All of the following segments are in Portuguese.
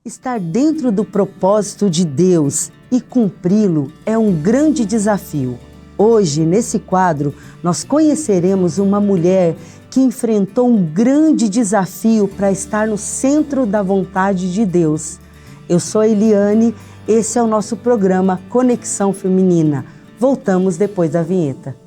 Estar dentro do propósito de Deus e cumpri-lo é um grande desafio. Hoje, nesse quadro, nós conheceremos uma mulher que enfrentou um grande desafio para estar no centro da vontade de Deus. Eu sou a Eliane, esse é o nosso programa Conexão Feminina. Voltamos depois da vinheta.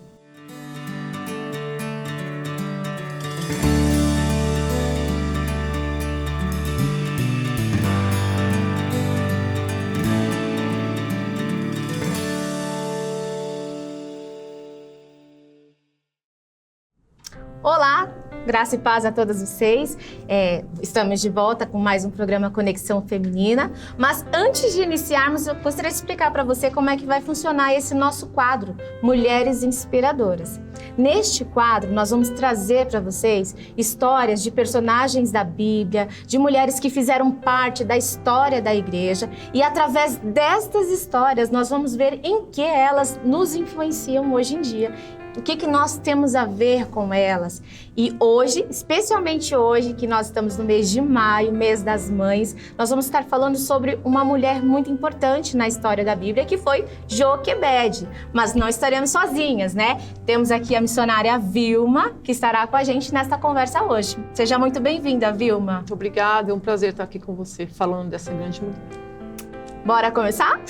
Olá, graça e paz a todas vocês. Estamos de volta com mais um programa Conexão Feminina. Mas antes de iniciarmos, eu gostaria de explicar para você como é que vai funcionar esse nosso quadro, Mulheres Inspiradoras. Neste quadro, nós vamos trazer para vocês histórias de personagens da Bíblia, de mulheres que fizeram parte da história da igreja. E através destas histórias, nós vamos ver em que elas nos influenciam hoje em dia. O que nós temos a ver com elas? E hoje, especialmente hoje, que nós estamos no mês de maio, mês das mães, nós vamos estar falando sobre uma mulher muito importante na história da Bíblia, que foi Joquebede. Mas não estaremos sozinhas, né? Temos aqui a missionária Vilma, que estará com a gente nesta conversa hoje. Seja muito bem-vinda, Vilma. Muito obrigada, é um prazer estar aqui com você, falando dessa grande mulher. Bora começar?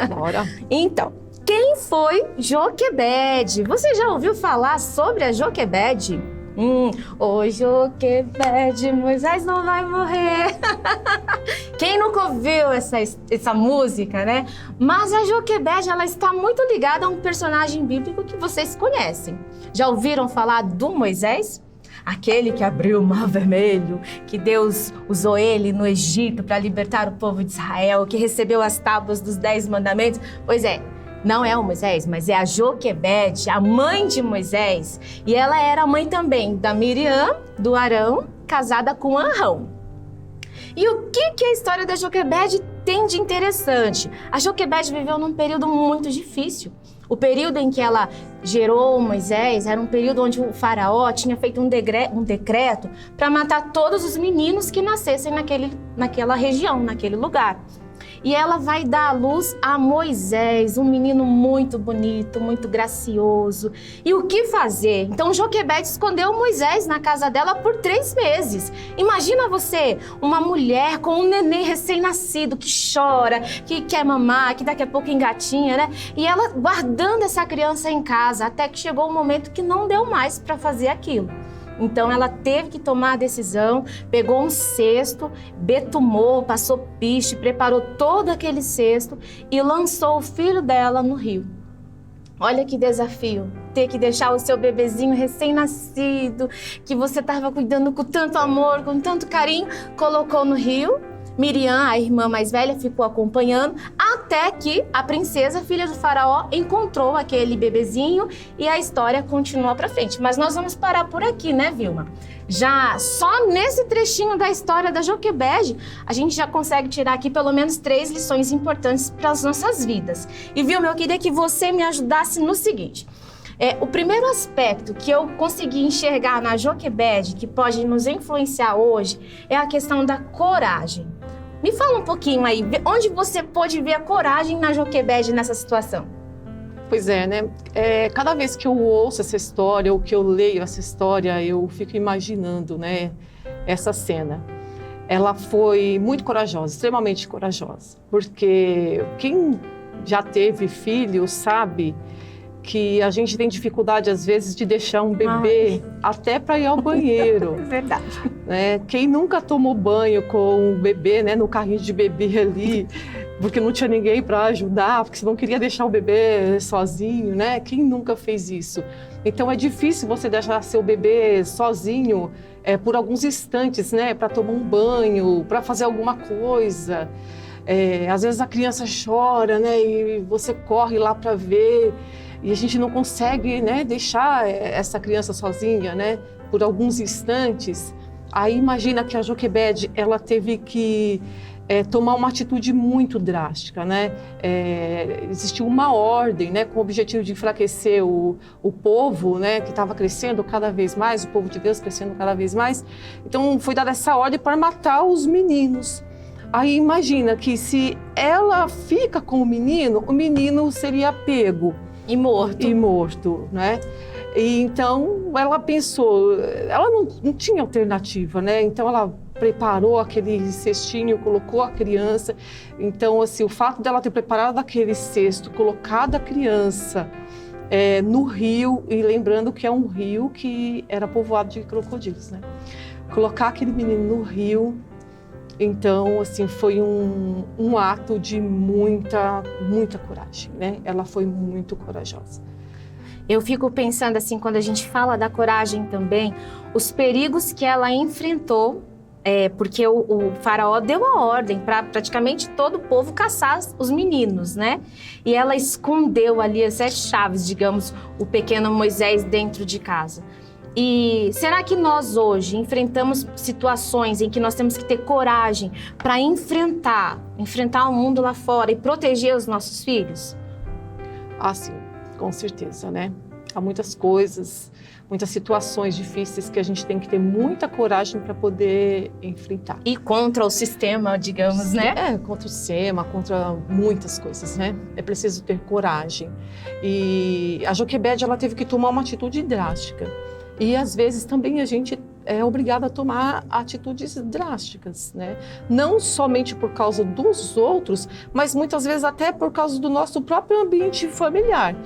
Bora. Então, quem foi Joquebede? Você já ouviu falar sobre a Joquebede? Ô Joquebede, Moisés não vai morrer. Quem nunca ouviu essa música, né? Mas a Joquebede, ela está muito ligada a um personagem bíblico que vocês conhecem. Já ouviram falar do Moisés? Aquele que abriu o Mar Vermelho, que Deus usou ele no Egito para libertar o povo de Israel, que recebeu as tábuas dos 10 mandamentos. Pois é. Não é o Moisés, mas é a Joquebede, a mãe de Moisés. E ela era mãe também da Miriam, do Arão, casada com Arão. E o que a história da Joquebede tem de interessante? A Joquebede viveu num período muito difícil. O período em que ela gerou Moisés era um período onde o faraó tinha feito um decreto para matar todos os meninos que nascessem naquela região, naquele lugar. E ela vai dar à luz a Moisés, um menino muito bonito, muito gracioso. E o que fazer? Então Joquebede escondeu Moisés na casa dela por 3 meses. Imagina você, uma mulher com um neném recém-nascido que chora, que quer mamar, que daqui a pouco engatinha, né? E ela guardando essa criança em casa, até que chegou um momento que não deu mais para fazer aquilo. Então ela teve que tomar a decisão, pegou um cesto, betumou, passou piche, preparou todo aquele cesto e lançou o filho dela no rio. Olha que desafio, ter que deixar o seu bebezinho recém-nascido, que você estava cuidando com tanto amor, com tanto carinho, colocou no rio. Miriam, a irmã mais velha, ficou acompanhando até que a princesa, filha do faraó, encontrou aquele bebezinho e a história continua pra frente. Mas nós vamos parar por aqui, né, Vilma? Já só nesse trechinho da história da Joquebede, a gente já consegue tirar aqui pelo menos 3 lições importantes para as nossas vidas. E, Vilma, eu queria que você me ajudasse no seguinte. O primeiro aspecto que eu consegui enxergar na Joquebede, que pode nos influenciar hoje, é a questão da coragem. Me fala um pouquinho aí, onde você pôde ver a coragem na Joquebede nessa situação? Pois é, né? Cada vez que eu ouço essa história, ou que eu leio essa história, eu fico imaginando, né, essa cena. Ela foi muito corajosa, extremamente corajosa, porque quem já teve filho sabe que a gente tem dificuldade, às vezes, de deixar um bebê até para ir ao banheiro. Verdade. Né? Quem nunca tomou banho com o bebê, né, no carrinho de bebê ali, porque não tinha ninguém para ajudar, porque você não queria deixar o bebê sozinho, né? Quem nunca fez isso? Então, é difícil você deixar seu bebê sozinho por alguns instantes, né, para tomar um banho, para fazer alguma coisa. Às vezes a criança chora, né, e você corre lá para ver. E a gente não consegue, né, deixar essa criança sozinha, né, por alguns instantes. Aí imagina que a Joquebede, ela teve que tomar uma atitude muito drástica, né? Existiu uma ordem, né, com o objetivo de enfraquecer o povo, né, que estava crescendo cada vez mais, o povo de Deus crescendo cada vez mais. Então foi dada essa ordem para matar os meninos. Aí imagina que se ela fica com o menino seria pego E morto. e morto, né? E então ela pensou, ela não tinha alternativa, né? Então ela preparou aquele cestinho, colocou a criança. Então, assim, o fato dela ter preparado aquele cesto, colocado a criança no rio, e lembrando que é um rio que era povoado de crocodilos, né? Colocar aquele menino no rio, então, assim, foi um ato de muita coragem, né? Ela foi muito corajosa. Eu fico pensando assim, quando a gente fala da coragem também, os perigos que ela enfrentou, porque o faraó deu a ordem para praticamente todo o povo caçar os meninos, né? E ela escondeu ali as 7 chaves, digamos, o pequeno Moisés dentro de casa. E será que nós hoje enfrentamos situações em que nós temos que ter coragem para enfrentar o mundo lá fora e proteger os nossos filhos? Ah, sim, com certeza, né? Há muitas coisas, muitas situações difíceis que a gente tem que ter muita coragem para poder enfrentar. E contra o sistema, digamos, né? Contra o sistema, contra muitas coisas, né? É preciso ter coragem. E a Joquebede, ela teve que tomar uma atitude drástica. E às vezes também a gente é obrigada a tomar atitudes drásticas, né? Não somente por causa dos outros, mas muitas vezes até por causa do nosso próprio ambiente familiar.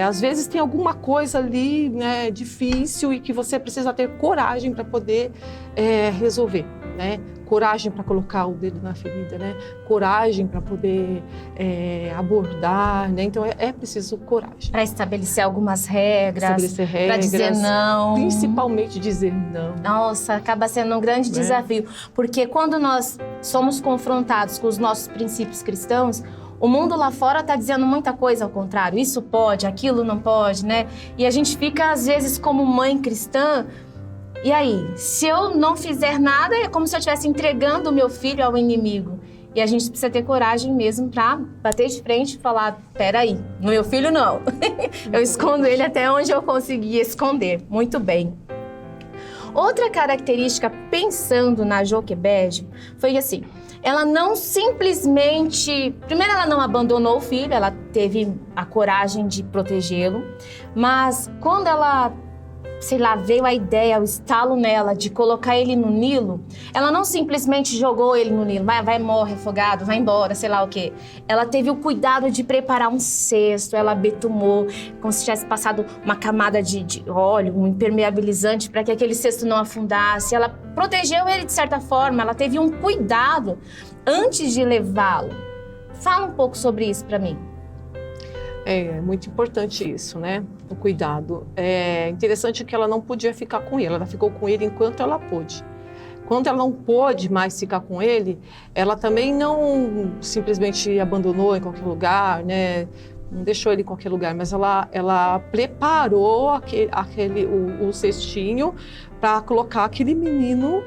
Às vezes tem alguma coisa ali, né, difícil e que você precisa ter coragem para poder resolver, né? Coragem para colocar o dedo na ferida, né? Coragem para poder abordar, né? Então é preciso coragem. Para estabelecer algumas regras, para dizer não. Principalmente dizer não. Nossa, acaba sendo um grande desafio, porque quando nós somos confrontados com os nossos princípios cristãos, o mundo lá fora está dizendo muita coisa ao contrário. Isso pode, aquilo não pode, né? E a gente fica, às vezes, como mãe cristã. E aí, se eu não fizer nada, é como se eu estivesse entregando o meu filho ao inimigo. E a gente precisa ter coragem mesmo para bater de frente e falar, peraí, no meu filho não. Eu escondo ele até onde eu conseguir esconder. Muito bem. Outra característica, pensando na Joquebede, foi assim, ela não simplesmente... Primeiro, ela não abandonou o filho, ela teve a coragem de protegê-lo, mas quando ela... sei lá, veio a ideia, o estalo nela de colocar ele no Nilo, ela não simplesmente jogou ele no Nilo, vai, morre afogado, vai embora, sei lá o quê. Ela teve o cuidado de preparar um cesto, ela betumou, como se tivesse passado uma camada de óleo, um impermeabilizante para que aquele cesto não afundasse. Ela protegeu ele de certa forma, ela teve um cuidado antes de levá-lo. Fala um pouco sobre isso para mim. É muito importante isso, né? O cuidado. É interessante que ela não podia ficar com ele, ela ficou com ele enquanto ela pôde. Quando ela não pôde mais ficar com ele, ela também não simplesmente abandonou em qualquer lugar, né? Não deixou ele em qualquer lugar, mas ela preparou o cestinho para colocar aquele menino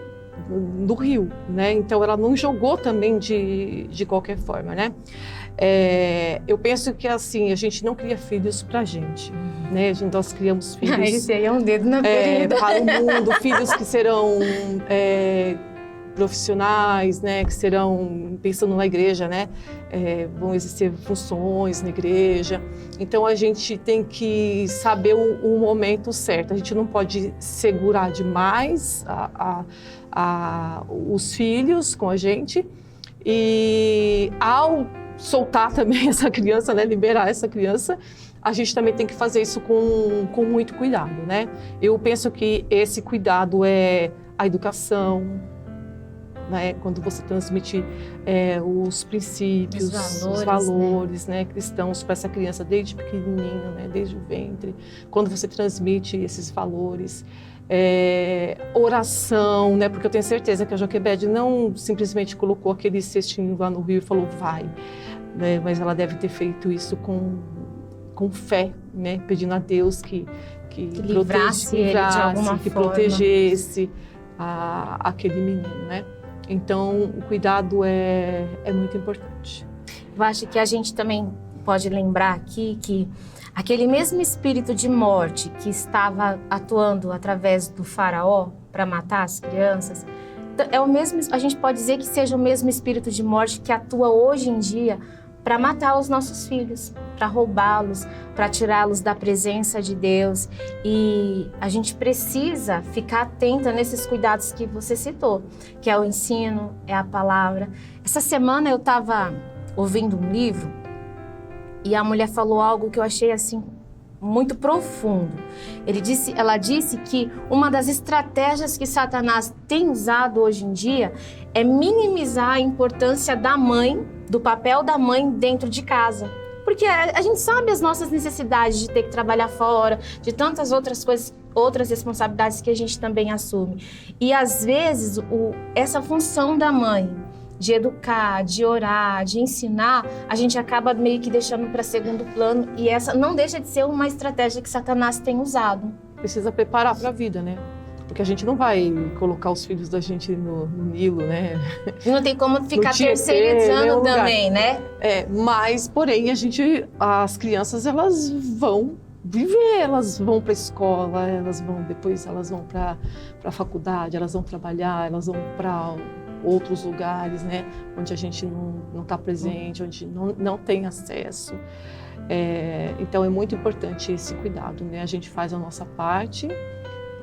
no rio, né? Então ela não jogou também de qualquer forma, né? Eu penso que assim, a gente não cria filhos pra gente, né? Nós criamos filhos... Esse aí é um dedo na ferida. Para o mundo, filhos que serão profissionais, né? Que serão, pensando na igreja, né? Vão exercer funções na igreja. Então a gente tem que saber o momento certo. A gente não pode segurar demais os filhos com a gente. E ao soltar também essa criança, né, liberar essa criança, a gente também tem que fazer isso com muito cuidado, né? Eu penso que esse cuidado é a educação, né? Quando você transmite os princípios, os valores, né, cristãos para essa criança desde pequenininho, né, desde o ventre. Quando você transmite esses valores, oração, né? Porque eu tenho certeza que a Joquebede não simplesmente colocou aquele cestinho lá no rio e falou vai, né? Mas ela deve ter feito isso com fé, né? Pedindo a Deus que livrasse ele de alguma que forma. protegesse aquele menino, né? Então o cuidado é muito importante. Eu acho que a gente também pode lembrar aqui que aquele mesmo espírito de morte que estava atuando através do faraó para matar as crianças, é o mesmo, a gente pode dizer que seja o mesmo espírito de morte que atua hoje em dia para matar os nossos filhos, para roubá-los, para tirá-los da presença de Deus. E a gente precisa ficar atenta nesses cuidados que você citou, que é o ensino, é a palavra. Essa semana eu estava ouvindo um livro e a mulher falou algo que eu achei assim muito profundo. Ela disse que uma das estratégias que Satanás tem usado hoje em dia é minimizar a importância da mãe, do papel da mãe dentro de casa. Porque a gente sabe as nossas necessidades de ter que trabalhar fora, de tantas outras coisas, outras responsabilidades que a gente também assume. E às vezes essa função da mãe de educar, de orar, de ensinar, a gente acaba meio que deixando para segundo plano, e essa não deixa de ser uma estratégia que Satanás tem usado. Precisa preparar para a vida, né? Porque a gente não vai colocar os filhos da gente no Nilo, né? E não tem como ficar terceirizando também, né? Mas, porém, as crianças, elas vão viver, elas vão para a escola, depois elas vão para a faculdade, elas vão trabalhar, elas vão para outros lugares, né, onde a gente não está presente, onde não tem acesso. Então é muito importante esse cuidado, né? A gente faz a nossa parte,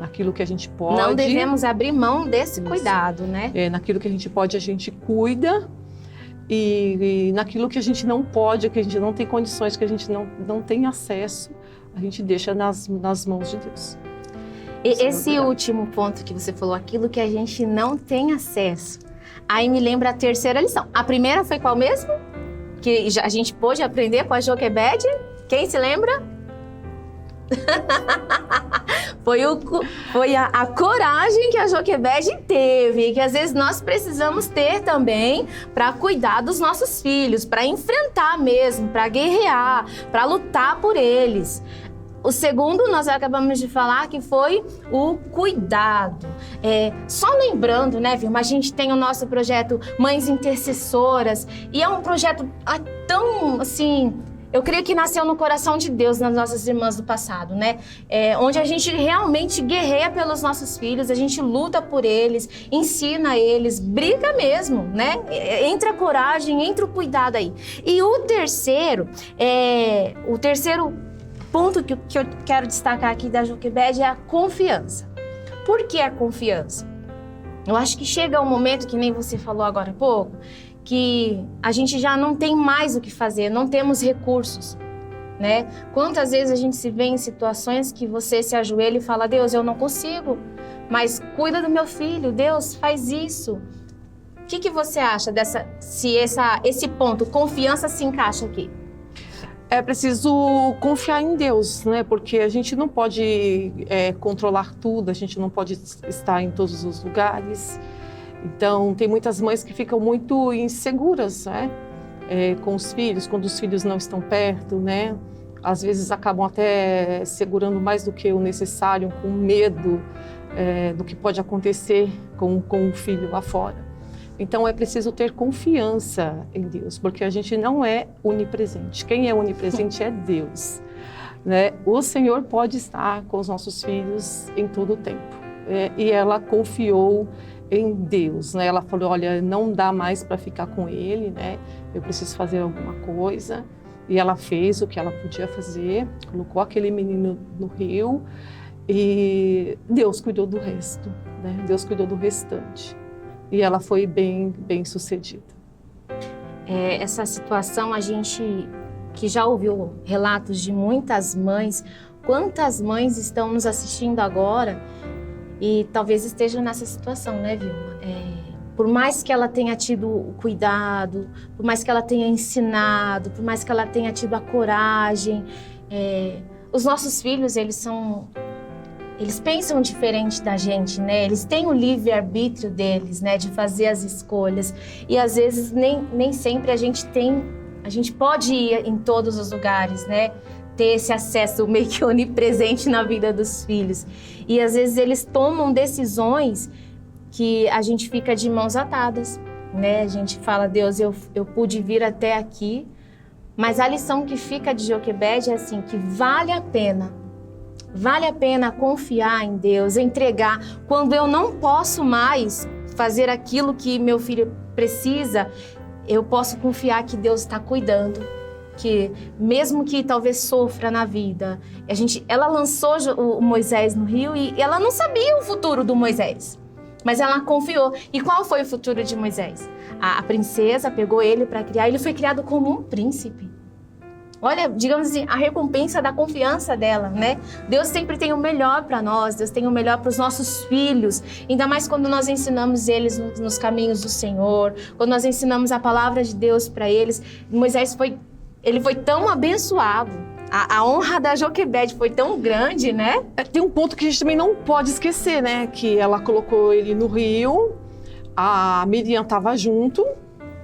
naquilo que a gente pode. Não devemos abrir mão desse cuidado, né? Naquilo que a gente pode, a gente cuida, e naquilo que a gente não pode, que a gente não tem condições, que a gente não tem acesso, a gente deixa nas mãos de Deus. Esse último ponto que você falou, aquilo que a gente não tem acesso, aí me lembra a terceira lição. A primeira foi qual mesmo? Que a gente pôde aprender com a Joquebede? Quem se lembra? Foi a coragem que a Joquebede teve, que às vezes nós precisamos ter também para cuidar dos nossos filhos, para enfrentar mesmo, para guerrear, para lutar por eles. O segundo, nós acabamos de falar, que foi o cuidado. Só lembrando, né, Vilma, a gente tem o nosso projeto Mães Intercessoras, e é um projeto tão, assim, eu creio que nasceu no coração de Deus, nas nossas irmãs do passado, né? Onde a gente realmente guerreia pelos nossos filhos, a gente luta por eles, ensina eles, briga mesmo, né? Entra a coragem, entra o cuidado aí. E o terceiro ponto que eu quero destacar aqui da Joquebede é a confiança. Por que a confiança? Eu acho que chega um momento, que nem você falou agora há pouco, que a gente já não tem mais o que fazer, não temos recursos, né? Quantas vezes a gente se vê em situações que você se ajoelha e fala: Deus, eu não consigo, mas cuida do meu filho, Deus, faz isso. O que você acha se esse ponto, confiança, se encaixa aqui? É preciso confiar em Deus, né? Porque a gente não pode controlar tudo, a gente não pode estar em todos os lugares. Então, tem muitas mães que ficam muito inseguras, né? Com os filhos, quando os filhos não estão perto, né? Às vezes acabam até segurando mais do que o necessário, com medo do que pode acontecer com o filho lá fora. Então, é preciso ter confiança em Deus, porque a gente não é onipresente. Quem é onipresente é Deus, né? O Senhor pode estar com os nossos filhos em todo o tempo. E ela confiou em Deus, né? Ela falou: olha, não dá mais para ficar com ele, né? Eu preciso fazer alguma coisa. E ela fez o que ela podia fazer, colocou aquele menino no rio, e Deus cuidou do resto, né? Deus cuidou do restante. E ela foi bem sucedida. Essa situação, a gente que já ouviu relatos de muitas mães, quantas mães estão nos assistindo agora e talvez estejam nessa situação, né, Vilma? Por mais que ela tenha tido o cuidado, por mais que ela tenha ensinado, por mais que ela tenha tido a coragem, os nossos filhos, eles pensam diferente da gente, né? Eles têm o livre-arbítrio deles, né? De fazer as escolhas. E às vezes nem sempre a gente pode ir em todos os lugares, né? Ter esse acesso meio que onipresente na vida dos filhos. E às vezes eles tomam decisões que a gente fica de mãos atadas, né? A gente fala: Deus, eu pude vir até aqui, mas a lição que fica de Joquebede é assim, que vale a pena confiar em Deus, entregar. Quando eu não posso mais fazer aquilo que meu filho precisa, eu posso confiar que Deus está cuidando. Que mesmo que talvez sofra na vida, ela lançou o Moisés no rio e ela não sabia o futuro do Moisés, mas ela confiou. E qual foi o futuro de Moisés? A princesa pegou ele para criar, ele foi criado como um príncipe. Olha, digamos assim, a recompensa da confiança dela, né? Deus sempre tem o melhor para nós, Deus tem o melhor para os nossos filhos, ainda mais quando nós ensinamos eles nos caminhos do Senhor, quando nós ensinamos a palavra de Deus para eles. Moisés foi tão abençoado, a honra da Joquebede foi tão grande, né? Tem um ponto que a gente também não pode esquecer, né? Que ela colocou ele no rio, a Miriam estava junto,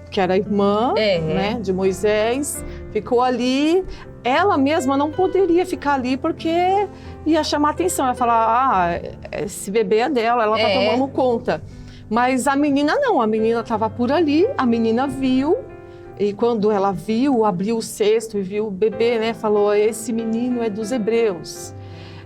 que era a irmã, né, de Moisés, ficou ali. Ela mesma não poderia ficar ali porque ia chamar atenção, ia falar, esse bebê é dela, ela tá tomando conta. Mas a menina não, a menina estava por ali, a menina viu, e quando ela viu, abriu o cesto e viu o bebê, né, falou, esse menino é dos hebreus.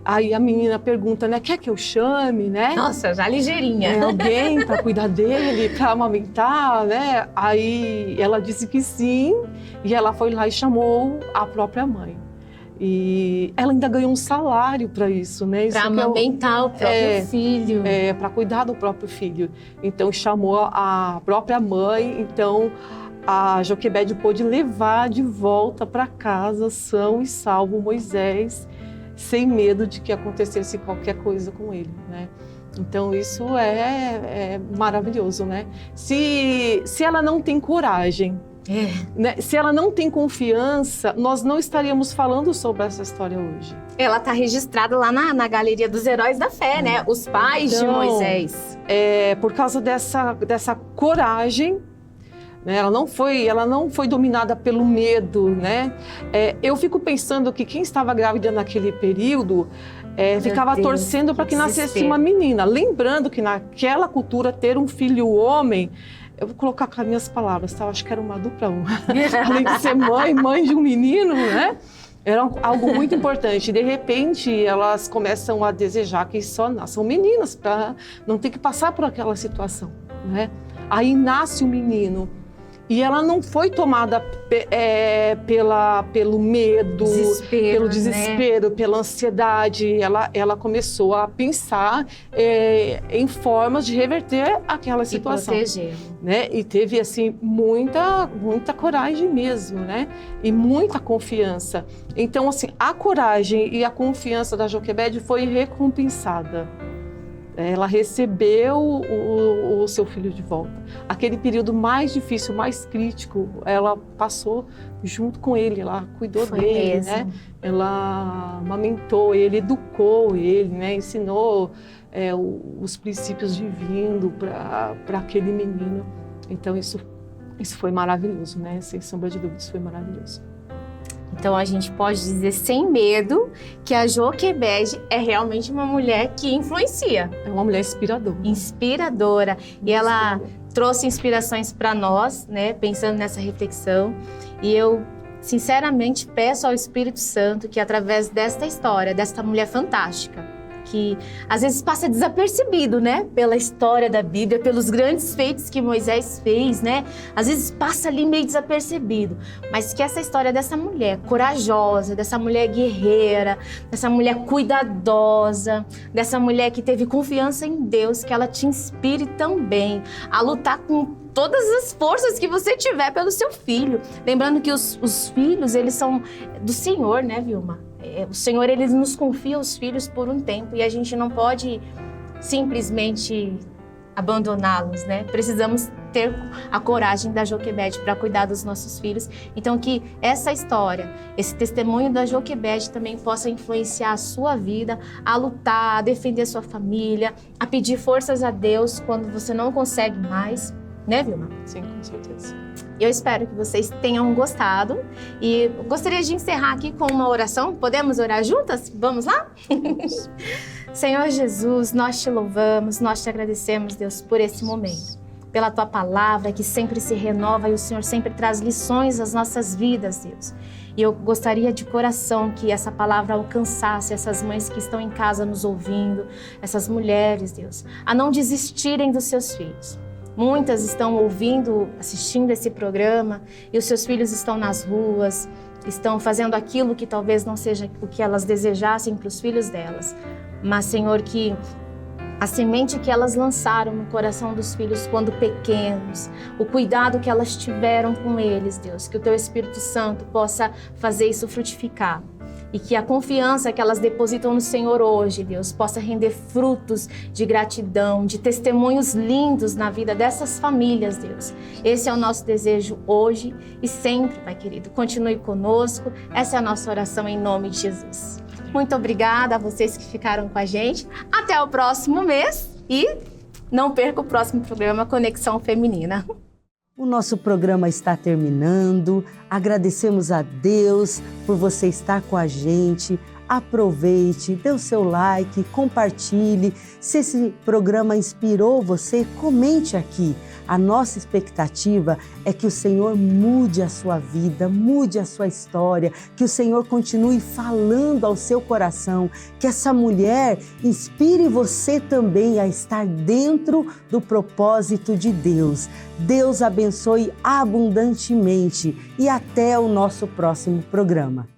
Aí a menina pergunta, né, quer que eu chame, né? Nossa, já ligeirinha. Alguém para cuidar dele, para amamentar, né? Aí ela disse que sim, e ela foi lá e chamou a própria mãe. E ela ainda ganhou um salário para isso, né? Para amamentar o próprio filho. Para cuidar do próprio filho. Então chamou a própria mãe, então a Joquebede pôde levar de volta para casa, são e salvo Moisés, sem medo de que acontecesse qualquer coisa com ele, né? Então isso é maravilhoso, né? Se ela não tem coragem, né? Se ela não tem confiança, nós não estaríamos falando sobre essa história hoje. Ela está registrada lá na Galeria dos Heróis da Fé, né? Os pais de Moisés. Por causa dessa coragem, né? Ela não foi dominada pelo medo, né? Eu fico pensando que quem estava grávida naquele período ficava torcendo para que nascesse uma menina. Lembrando que naquela cultura ter um filho homem, eu vou colocar com as minhas palavras, tá? Eu acho que era uma dupla honra. Além de ser mãe de um menino, né? Era algo muito importante. De repente, elas começam a desejar que só nasçam meninas para não ter que passar por aquela situação, né? Aí nasce o menino. E ela não foi tomada pelo medo, pelo desespero, né? Pela ansiedade. Ela começou a pensar em formas de reverter aquela situação. E proteger. Né? E teve, assim, muita coragem mesmo, né? E muita confiança. Então, assim, a coragem e a confiança da Joquebede foi recompensada. Ela recebeu o seu filho de volta. Aquele período mais difícil, mais crítico, ela passou junto com ele, ela cuidou dele, né? Ela amamentou ele, educou ele, né? Ensinou os princípios divinos para aquele menino. Então isso foi maravilhoso, né? Sem sombra de dúvidas, foi maravilhoso. Então a gente pode dizer sem medo que a Joquebede é realmente uma mulher que influencia. É uma mulher inspiradora. Inspiradora. E ela trouxe inspirações para nós, né, pensando nessa reflexão. E eu, sinceramente, peço ao Espírito Santo que através desta história, desta mulher fantástica, que às vezes passa desapercebido, né? Pela história da Bíblia, pelos grandes feitos que Moisés fez, né? Às vezes passa ali meio desapercebido. Mas que essa história dessa mulher corajosa, dessa mulher guerreira, dessa mulher cuidadosa, dessa mulher que teve confiança em Deus, que ela te inspire também a lutar com todas as forças que você tiver pelo seu filho. Lembrando que os filhos, eles são do Senhor, né, Vilma? O Senhor, ele nos confia os filhos por um tempo e a gente não pode simplesmente abandoná-los, né? Precisamos ter a coragem da Joquebede para cuidar dos nossos filhos. Então, que essa história, esse testemunho da Joquebede também possa influenciar a sua vida, a lutar, a defender a sua família, a pedir forças a Deus quando você não consegue mais, né, Vilma? Sim, com certeza. Eu espero que vocês tenham gostado e gostaria de encerrar aqui com uma oração. Podemos orar juntas? Vamos lá? Senhor Jesus, nós te louvamos, nós te agradecemos, Deus, por esse momento. Pela tua palavra que sempre se renova e o Senhor sempre traz lições às nossas vidas, Deus. E eu gostaria de coração que essa palavra alcançasse essas mães que estão em casa nos ouvindo, essas mulheres, Deus, a não desistirem dos seus filhos. Muitas estão ouvindo, assistindo esse programa e os seus filhos estão nas ruas, estão fazendo aquilo que talvez não seja o que elas desejassem para os filhos delas. Mas, Senhor, que a semente que elas lançaram no coração dos filhos quando pequenos, o cuidado que elas tiveram com eles, Deus, que o Teu Espírito Santo possa fazer isso frutificar. E que a confiança que elas depositam no Senhor hoje, Deus, possa render frutos de gratidão, de testemunhos lindos na vida dessas famílias, Deus. Esse é o nosso desejo hoje e sempre, Pai querido. Continue conosco. Essa é a nossa oração em nome de Jesus. Muito obrigada a vocês que ficaram com a gente. Até o próximo mês e não perca o próximo programa Conexão Feminina. O nosso programa está terminando. Agradecemos a Deus por você estar com a gente. Aproveite, dê o seu like, compartilhe. Se esse programa inspirou você, comente aqui. A nossa expectativa é que o Senhor mude a sua vida, mude a sua história, que o Senhor continue falando ao seu coração, que essa mulher inspire você também a estar dentro do propósito de Deus. Deus abençoe abundantemente e até o nosso próximo programa.